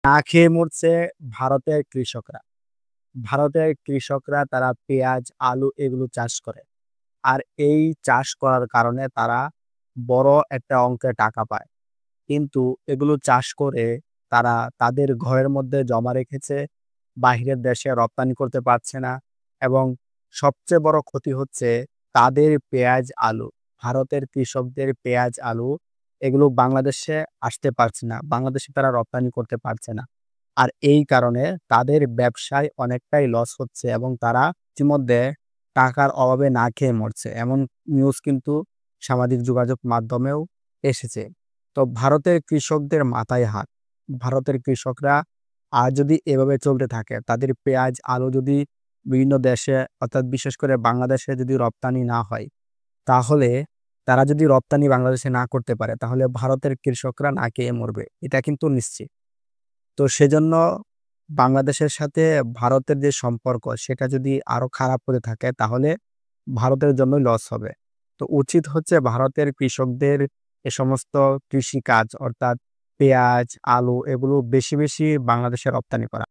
না খেয়ে মরছে ভারতের কৃষকরা। ভারতের কৃষকরা তারা পেঁয়াজ, আলু এগুলো চাষ করে। আর এই চাষ করার কারণে তারা বড় একটা অঙ্কের টাকা পায়। কিন্তু এগুলো চাষ করে তারা তাদের ঘরের মধ্যে জমা রেখেছে, বাহিরের দেশে রপ্তানি করতে পারছে না এবং সবচেয়ে বড় ক্ষতি হচ্ছে তাদের পেঁয়াজ, আলু, ভারতের কৃষকদের পেঁয়াজ, আলু এগুলো বাংলাদেশে আসতে পারছে না। বাংলাদেশে তারা রপ্তানি করতে পারছে না। আর এই কারণে তাদের ব্যবসায় অনেকটাই লস হচ্ছে এবং তারা ইতিমধ্যে টাকার অভাবে না খেয়ে মরছে। এমন নিউজ কিন্তু সামাজিক যোগাযোগ মাধ্যমেও এসেছে। তো ভারতের কৃষকদের মাথায় হাত। ভারতের কৃষকরা আর যদি এভাবে চলতে থাকে, তাদের পেঁয়াজ, আলু যদি বিভিন্ন দেশে অর্থাৎ বিশেষ করে বাংলাদেশে যদি রপ্তানি না হয়, তাহলে তারা যদি রপ্তানি বাংলাদেশে না করতে পারে, তাহলে ভারতের কৃষকরা না খেয়ে মরবে। এটা কিন্তু নিশ্চিত। তো সেজন্য বাংলাদেশের সাথে ভারতের যে সম্পর্ক, সেটা যদি আরো খারাপ হতে থাকে, তাহলে ভারতের জন্যই লস হবে। তো উচিত হচ্ছে ভারতের কৃষকদের এ সমস্ত কৃষিকাজ অর্থাৎ পেঁয়াজ, আলু এগুলো বেশি, বেশি বাংলাদেশে রপ্তানি করা।